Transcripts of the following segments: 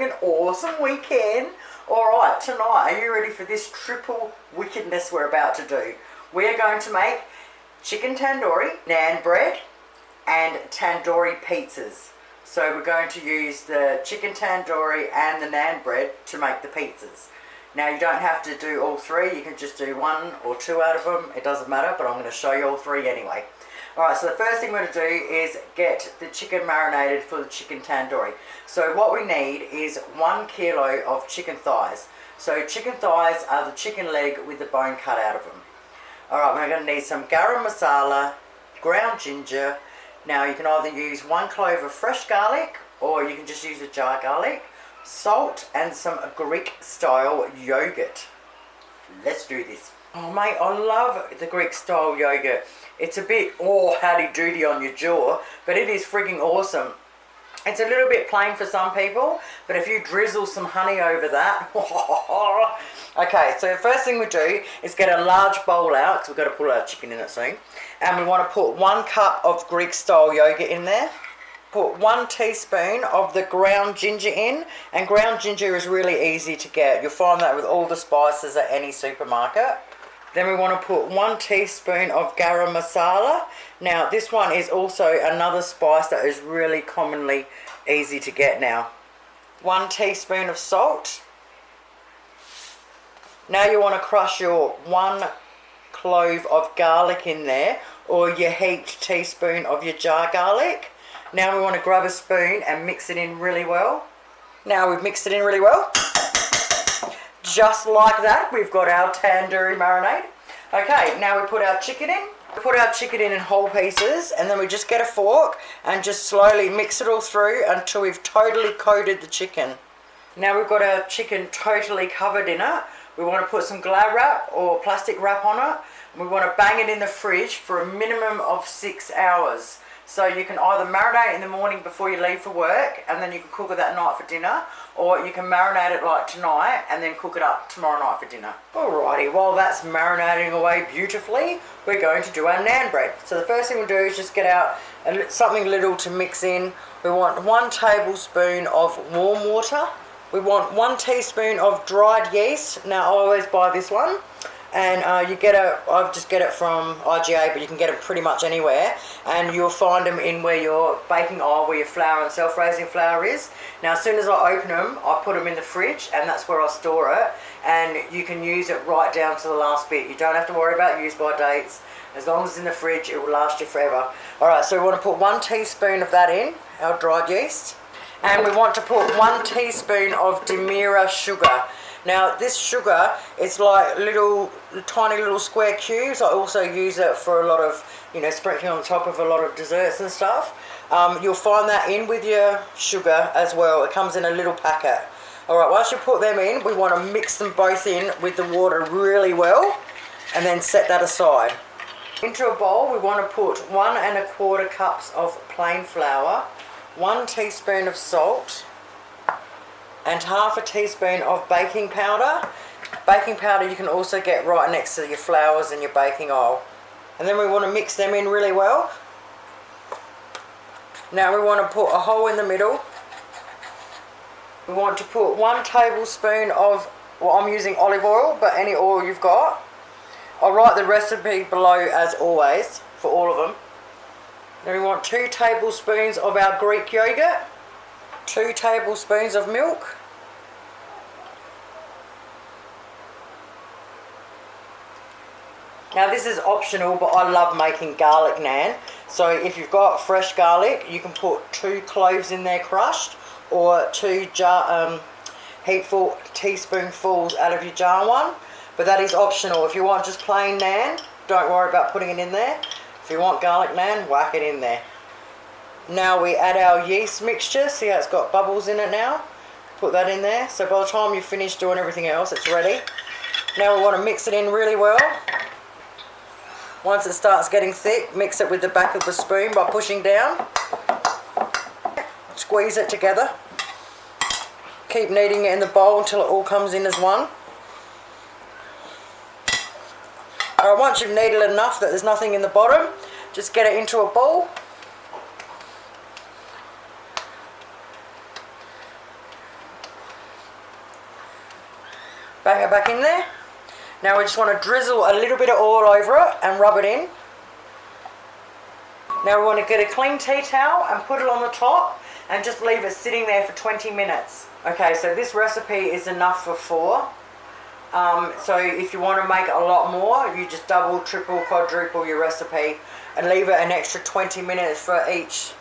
an awesome weekend. Alright, tonight, are you ready for this triple wickedness we're about to do? We are going to make chicken tandoori, naan bread, and tandoori pizzas. So we're going to use the chicken tandoori and the naan bread to make the pizzas. Now you don't have to do all three, you can just do one or two out of them, it doesn't matter, but I'm going to show you all three anyway. Alright, so the first thing we're going to do is get the chicken marinated for the chicken tandoori. So what we need is 1 kilo of chicken thighs. So chicken thighs are the chicken leg with the bone cut out of them. Alright, we're going to need some garam masala, ground ginger. Now you can either use 1 clove of fresh garlic or you can just use a jar garlic, salt and some Greek style yogurt. Let's do this. Oh mate, I love the Greek style yogurt. It's a bit howdy-doody on your jaw, but it is frigging awesome. It's a little bit plain for some people, but if you drizzle some honey over that. Okay, so the first thing we do is get a large bowl out, because we've got to put our chicken in it soon. And we want to put 1 cup of Greek style yogurt in there. Put 1 teaspoon of the ground ginger in, and ground ginger is really easy to get. You'll find that with all the spices at any supermarket. Then we want to put 1 teaspoon of garam masala. Now this one is also another spice that is really commonly easy to get now. 1 teaspoon of salt. Now you want to crush your 1 clove of garlic in there, or your heaped teaspoon of your jar garlic. Now we want to grab a spoon and mix it in really well. Now we've mixed it in really well. Just like that, we've got our tandoori marinade. Okay, now we put our chicken in. We put our chicken in whole pieces, and then we just get a fork and just slowly mix it all through until we've totally coated the chicken. Now we've got our chicken totally covered in it. We want to put some Glad wrap or plastic wrap on it. We want to bang it in the fridge for a minimum of 6 hours. So you can either marinate in the morning before you leave for work, and then you can cook it that night for dinner, or you can marinate it like tonight and then cook it up tomorrow night for dinner. Alrighty, while that's marinating away beautifully, we're going to do our naan bread. So the first thing we'll do is just get out something little to mix in. We want 1 tablespoon of warm water. We want 1 teaspoon of dried yeast. Now I always buy this one. And I just get it from IGA, but you can get them pretty much anywhere. And you'll find them in where your baking aisle, where your flour and self-raising flour is. Now as soon as I open them, I put them in the fridge, and that's where I store it. And you can use it right down to the last bit. You don't have to worry about use by dates. As long as it's in the fridge, it will last you forever. Alright, so we want to put 1 teaspoon of that in, our dried yeast. And we want to put 1 teaspoon of demerara sugar. Now this sugar is like tiny little square cubes. I also use it for a lot of, sprinkling on top of a lot of desserts and stuff. You'll find that in with your sugar as well. It comes in a little packet. Alright, once you put them in, we want to mix them both in with the water really well, and then set that aside. Into a bowl, we want to put 1 1/4 cups of plain flour, 1 teaspoon of salt, and 1/2 teaspoon of baking powder. Baking powder you can also get right next to your flours in your baking aisle. And then we want to mix them in really well. Now we want to put a hole in the middle. We want to put 1 tablespoon of, I'm using olive oil, but any oil you've got. I'll write the recipe below as always for all of them. Then we want 2 tablespoons of our Greek yogurt. 2 tablespoons of milk. Now this is optional, but I love making garlic naan. So if you've got fresh garlic, you can put 2 cloves in there crushed, or 2 teaspoonfuls out of your jar one. But that is optional. If you want just plain naan, don't worry about putting it in there. If you want garlic naan, whack it in there. Now we add our yeast mixture. See how it's got bubbles in it now? Put that in there. So by the time you finish doing everything else, it's ready. Now we want to mix it in really well. Once it starts getting thick, mix it with the back of the spoon by pushing down. Squeeze it together. Keep kneading it in the bowl until it all comes in as one. Alright, once you've kneaded it enough that there's nothing in the bottom, just get it into a bowl. Bang it back in there. Now we just want to drizzle a little bit of oil over it and rub it in. Now we want to get a clean tea towel and put it on the top and just leave it sitting there for 20 minutes. Okay, so this recipe is enough for 4. So if you want to make a lot more, you just double, triple, quadruple your recipe and leave it an extra 20 minutes for each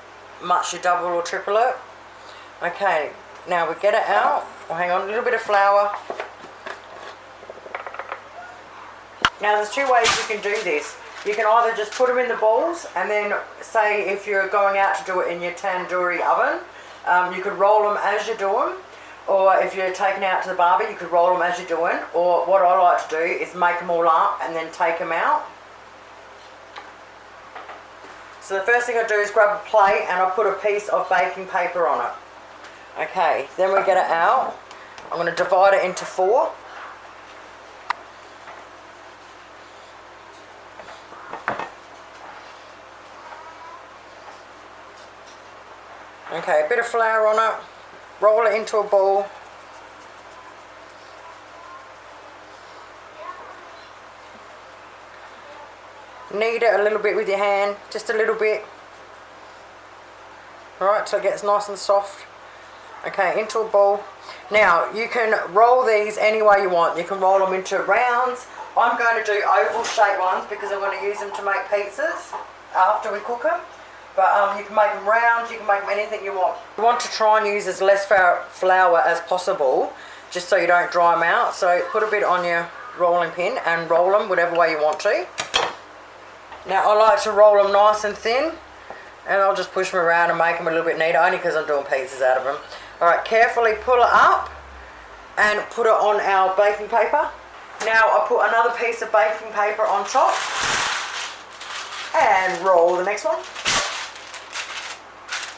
much you double or triple it. Okay, now we get it out. Oh, hang on, a little bit of flour. Now there's 2 ways you can do this. You can either just put them in the balls and then say if you're going out to do it in your tandoori oven, you could roll them as you do them. Or if you're taking it out to the barbie, you could roll them as you're doing. Or what I like to do is make them all up and then take them out. So the first thing I do is grab a plate and I put a piece of baking paper on it. Okay, then we get it out. I'm going to divide it into 4. Okay, a bit of flour on it, roll it into a ball. Knead it a little bit with your hand, just a little bit. Alright, so it gets nice and soft. Okay, into a ball. Now, you can roll these any way you want. You can roll them into rounds. I'm going to do oval shaped ones because I'm going to use them to make pizzas after we cook them. But you can make them round, you can make them anything you want. You want to try and use as less flour as possible, just so you don't dry them out. So put a bit on your rolling pin and roll them whatever way you want to. Now I like to roll them nice and thin, and I'll just push them around and make them a little bit neater, only because I'm doing pizzas out of them. Alright, carefully pull it up and put it on our baking paper. Now I put another piece of baking paper on top and roll the next one.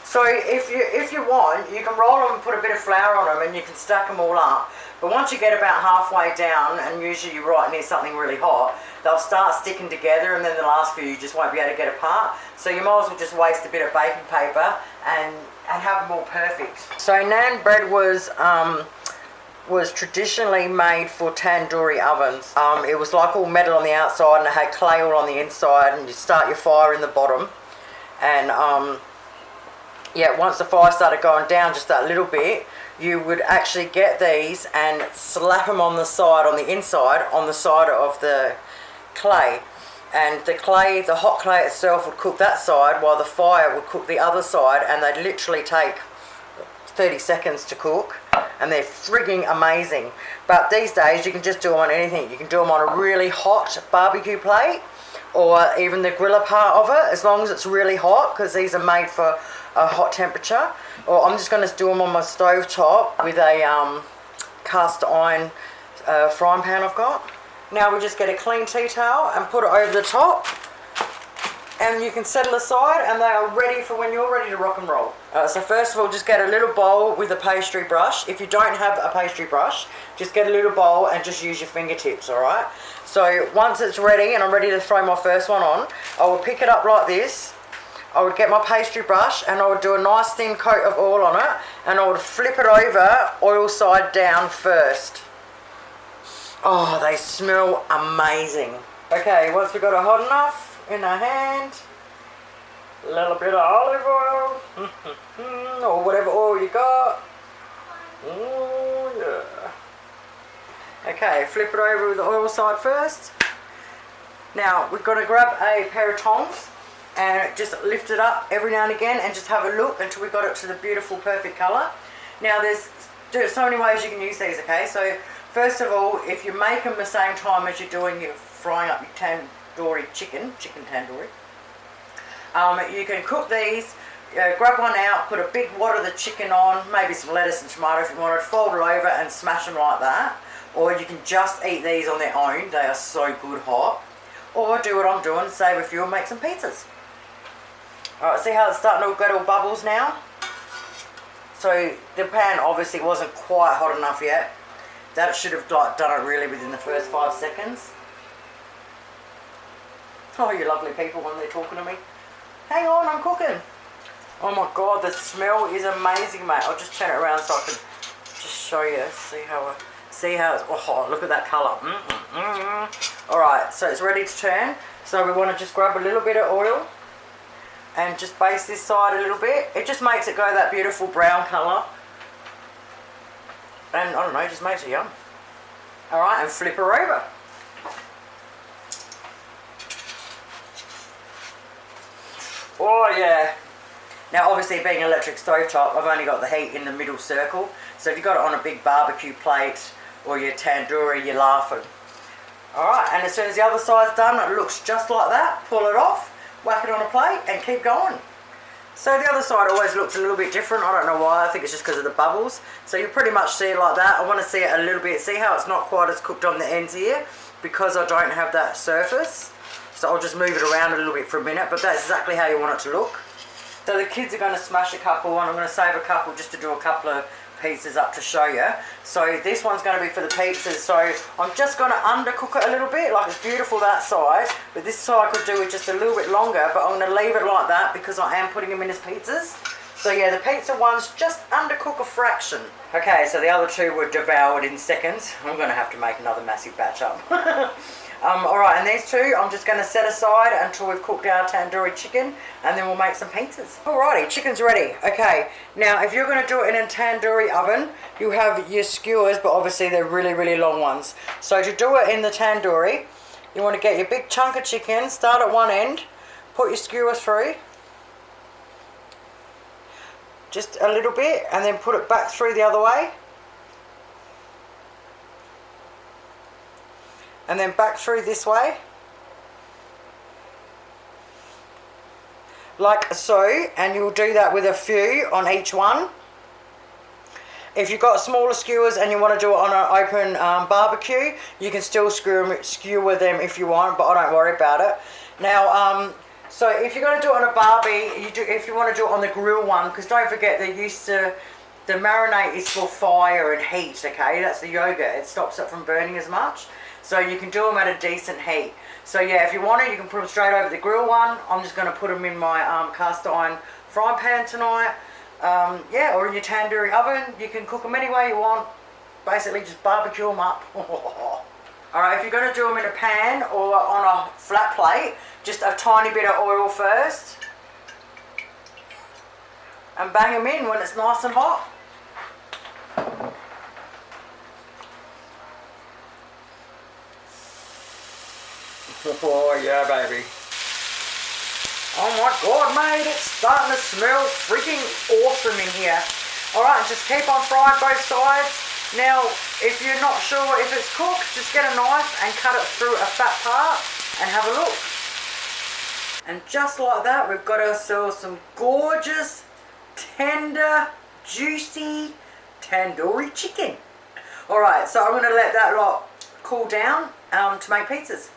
So if you want, you can roll them and put a bit of flour on them and you can stack them all up. But once you get about halfway down, and usually you're right near something really hot, they'll start sticking together, and then the last few you just won't be able to get apart. So you might as well just waste a bit of baking paper and have them all perfect. So naan bread was traditionally made for tandoori ovens. It was like all metal on the outside and it had clay all on the inside, and you start your fire in the bottom. And yeah, once the fire started going down just that little bit, you would actually get these and slap them on the side, on the inside, on the side of the clay. And the clay, the hot clay itself would cook that side while the fire would cook the other side, and they'd literally take 30 seconds to cook, and they're frigging amazing. But these days you can just do them on anything. You can do them on a really hot barbecue plate, or even the griller part of it, as long as it's really hot, because these are made for a hot temperature. Or I'm just going to do them on my stove top with a cast iron frying pan I've got. Now we just get a clean tea towel and put it over the top, and you can set it aside, and they are ready for when you're ready to rock and roll. So first of all, just get a little bowl with a pastry brush. If you don't have a pastry brush, just get a little bowl and just use your fingertips, alright? So once it's ready and I'm ready to throw my first one on, I will pick it up like this. I would get my pastry brush and I would do a nice thin coat of oil on it, and I would flip it over oil side down first. Oh, they smell amazing. Okay, once we've got it hot enough in our hand, a little bit of olive oil, or whatever oil you got. Oh yeah. Okay, flip it over with the oil side first. Now we've got to grab a pair of tongs and just lift it up every now and again and just have a look until we got it to the beautiful perfect colour. Now there's so many ways you can use these, okay? So first of all, if you make them the same time as you're doing your frying up your tandoori chicken tandoori, you can cook these, grab one out, put a big wad of the chicken on, maybe some lettuce and tomato if you wanted, fold it over and smash them like that. Or you can just eat these on their own, they are so good hot. Or do what I'm doing, save a few and make some pizzas. Alright, see how it's starting to get all bubbles now? So the pan obviously wasn't quite hot enough yet. That should have done it really within the first 5 seconds. Oh, you lovely people when they're talking to me. Hang on, I'm cooking. Oh my god, the smell is amazing, mate. I'll just turn it around so I can just show you. See how it's, oh, look at that colour. Alright, so it's ready to turn. So we want to just grab a little bit of oil and just baste this side a little bit. It just makes it go that beautiful brown colour. And I don't know, it just makes it yum. Alright, and flip her over. Oh yeah. Now obviously being electric stovetop, I've only got the heat in the middle circle. So if you've got it on a big barbecue plate or your tandoori, you're laughing. Alright, and as soon as the other side's done, it looks just like that. Pull it off, whack it on a plate and keep going. So the other side always looks a little bit different. I don't know why. I think it's just because of the bubbles. So you pretty much see it like that. I want to see it a little bit. See how it's not quite as cooked on the ends here? Because I don't have that surface. So I'll just move it around a little bit for a minute. But that's exactly how you want it to look. So the kids are going to smash a couple and I'm going to save a couple just to do a couple of pieces up to show you. So this one's going to be for the pizzas. So I'm just going to undercook it a little bit. Like it's beautiful that side, but this side I could do it just a little bit longer, but I'm going to leave it like that because I am putting them in as pizzas. So yeah, the pizza one's just undercook a fraction. Okay, so the other two were devoured in seconds. I'm going to have to make another massive batch up. Alright, and these two I'm just going to set aside until we've cooked our tandoori chicken and then we'll make some pizzas. Alrighty, chicken's ready. Okay, now if you're going to do it in a tandoori oven, you have your skewers, but obviously they're really, really long ones. So to do it in the tandoori, you want to get your big chunk of chicken, start at one end, put your skewer through, just a little bit, and then put it back through the other way. And then back through this way. Like so, and you'll do that with a few on each one. If you've got smaller skewers and you want to do it on an open barbecue, you can still skewer them if you want, but I don't worry about it. Now, so if you're going to do it on a barbie, if you want to do it on the grill one, because don't forget they're used to, the marinate is for fire and heat, okay? That's the yogurt. It stops it from burning as much. So you can do them at a decent heat. So yeah, if you want it, you can put them straight over the grill one. I'm just going to put them in my cast iron frying pan tonight. Yeah, or in your tandoori oven. You can cook them any way you want. Basically just barbecue them up. Alright, if you're going to do them in a pan or on a flat plate, just a tiny bit of oil first. And bang them in when it's nice and hot. Oh yeah, baby. Oh my god, mate, it's starting to smell freaking awesome in here. Alright, just keep on frying both sides. Now, if you're not sure if it's cooked, just get a knife and cut it through a fat part and have a look. And just like that, we've got ourselves some gorgeous, tender, juicy tandoori chicken. Alright, so I'm going to let that lot cool down to make pizzas.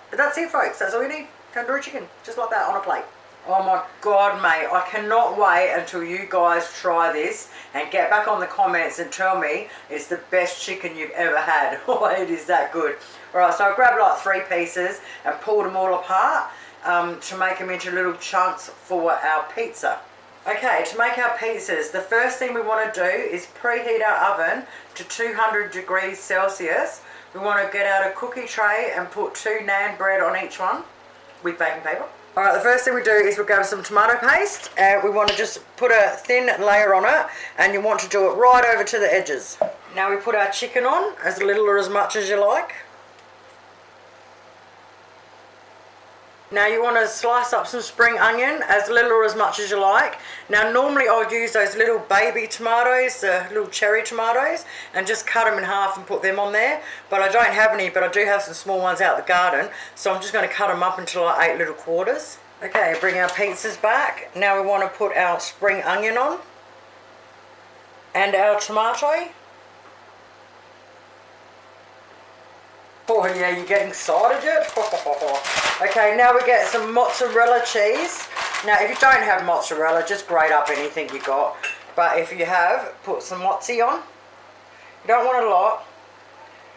But that's it, folks. That's all you need. Tandoori chicken. Just like that on a plate. Oh my god, mate. I cannot wait until you guys try this and get back on the comments and tell me it's the best chicken you've ever had. Oh, it is that good. Alright, so I grabbed like 3 pieces and pulled them all apart to make them into little chunks for our pizza. Okay, to make our pizzas, the first thing we want to do is preheat our oven to 200 degrees Celsius. We want to get out a cookie tray and put 2 naan bread on each one with baking paper. Alright, the first thing we do is we grab some tomato paste and we want to just put a thin layer on it, and you want to do it right over to the edges. Now we put our chicken on, as little or as much as you like. Now you want to slice up some spring onion, as little or as much as you like. Now normally I would use those little baby tomatoes, the little cherry tomatoes, and just cut them in half and put them on there. But I don't have any, but I do have some small ones out the garden. So I'm just going to cut them up into like 8 little quarters. Okay, bring our pizzas back. Now we want to put our spring onion on. And our tomato. Oh yeah, you're getting excited yet? Okay, now we get some mozzarella cheese. Now if you don't have mozzarella, just grate up anything you got. But if you have, put some mozzie on. You don't want a lot.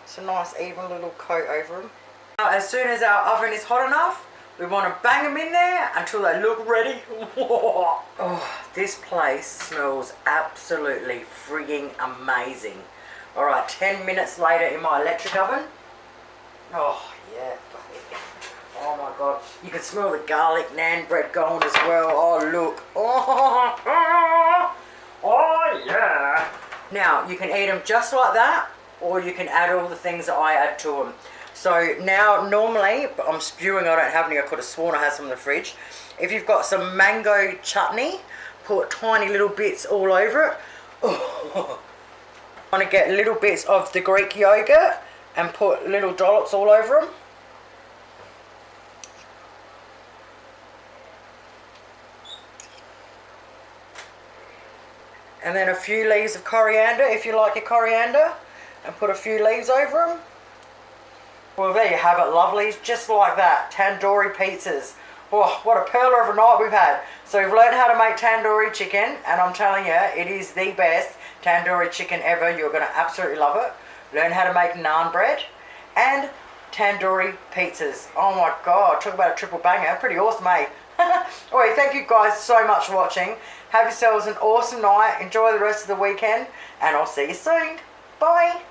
It's a nice even little coat over them. Now as soon as our oven is hot enough, we want to bang them in there until they look ready. Oh, this place smells absolutely frigging amazing. Alright, 10 minutes later in my electric oven. Oh, yeah. Oh my god. You can smell the garlic naan bread going as well. Oh, look. Oh, oh yeah. Now, you can eat them just like that, or you can add all the things that I add to them. So now, normally, I'm spewing, I don't have any, I could have sworn I had some in the fridge. If you've got some mango chutney, put tiny little bits all over it. Oh. I want to get little bits of the Greek yogurt and put little dollops all over them. And then a few leaves of coriander, if you like your coriander, and put a few leaves over them. Well, there you have it, lovelies, just like that, tandoori pizzas. Oh, what a pearler of a night we've had. So we've learned how to make tandoori chicken, and I'm telling you, it is the best tandoori chicken ever. You're going to absolutely love it. Learn how to make naan bread and tandoori pizzas. Oh my god, talk about a triple banger. Pretty awesome, eh? Alright, thank you guys so much for watching. Have yourselves an awesome night. Enjoy the rest of the weekend, and I'll see you soon. Bye.